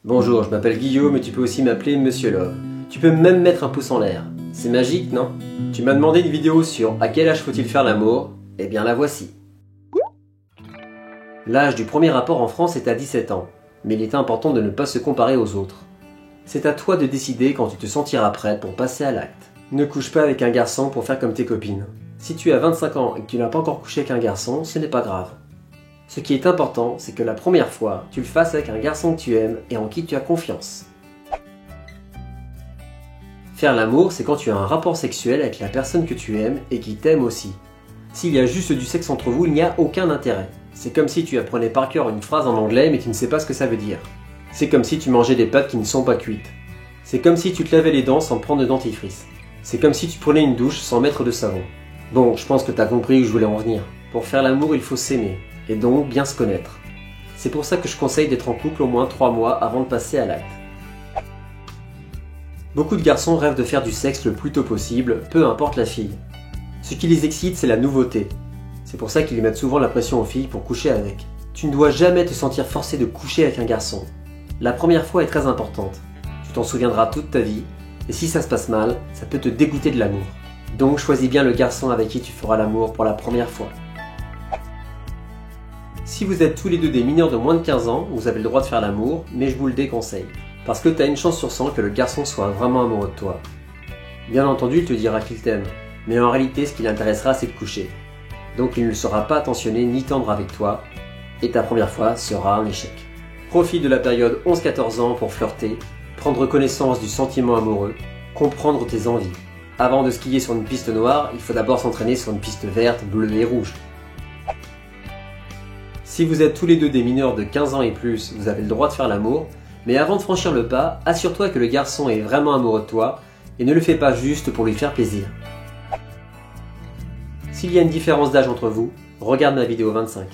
Bonjour, je m'appelle Guillaume et tu peux aussi m'appeler Monsieur Love. Tu peux même mettre un pouce en l'air. C'est magique, non? Tu m'as demandé une vidéo sur à quel âge faut-il faire l'amour? Eh bien la voici. L'âge du premier rapport en France est à 17 ans, mais il est important de ne pas se comparer aux autres. C'est à toi de décider quand tu te sentiras prête pour passer à l'acte. Ne couche pas avec un garçon pour faire comme tes copines. Si tu as 25 ans et que tu n'as pas encore couché avec un garçon, ce n'est pas grave. Ce qui est important, c'est que la première fois, tu le fasses avec un garçon que tu aimes et en qui tu as confiance. Faire l'amour, c'est quand tu as un rapport sexuel avec la personne que tu aimes et qui t'aime aussi. S'il y a juste du sexe entre vous, il n'y a aucun intérêt. C'est comme si tu apprenais par cœur une phrase en anglais mais tu ne sais pas ce que ça veut dire. C'est comme si tu mangeais des pâtes qui ne sont pas cuites. C'est comme si tu te lavais les dents sans prendre de dentifrice. C'est comme si tu prenais une douche sans mettre de savon. Bon, je pense que tu as compris où je voulais en venir. Pour faire l'amour, il faut s'aimer, et donc bien se connaître. C'est pour ça que je conseille d'être en couple au moins 3 mois avant de passer à l'acte. Beaucoup de garçons rêvent de faire du sexe le plus tôt possible, peu importe la fille. Ce qui les excite, c'est la nouveauté. C'est pour ça qu'ils mettent souvent la pression aux filles pour coucher avec. Tu ne dois jamais te sentir forcé de coucher avec un garçon. La première fois est très importante. Tu t'en souviendras toute ta vie, et si ça se passe mal, ça peut te dégoûter de l'amour. Donc choisis bien le garçon avec qui tu feras l'amour pour la première fois. Si vous êtes tous les deux des mineurs de moins de 15 ans, vous avez le droit de faire l'amour, mais je vous le déconseille. Parce que tu as une chance sur 100 que le garçon soit vraiment amoureux de toi. Bien entendu, il te dira qu'il t'aime, mais en réalité, ce qui l'intéressera, c'est de coucher. Donc il ne sera pas attentionné ni tendre avec toi, et ta première fois sera un échec. Profite de la période 11-14 ans pour flirter, prendre connaissance du sentiment amoureux, comprendre tes envies. Avant de skier sur une piste noire, il faut d'abord s'entraîner sur une piste verte, bleue et rouge. Si vous êtes tous les deux des mineurs de 15 ans et plus, vous avez le droit de faire l'amour, mais avant de franchir le pas, assure-toi que le garçon est vraiment amoureux de toi et ne le fais pas juste pour lui faire plaisir. S'il y a une différence d'âge entre vous, regarde ma vidéo 25.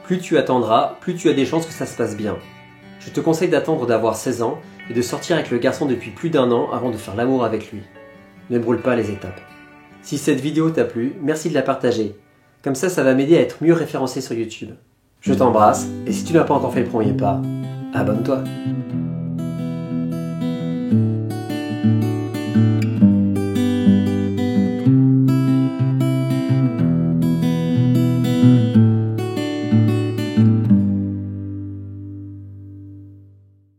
Plus tu attendras, plus tu as des chances que ça se passe bien. Je te conseille d'attendre d'avoir 16 ans et de sortir avec le garçon depuis plus d'1 an avant de faire l'amour avec lui. Ne brûle pas les étapes. Si cette vidéo t'a plu, merci de la partager. Comme ça va m'aider à être mieux référencé sur YouTube. Je t'embrasse, et si tu n'as pas encore fait le premier pas, abonne-toi.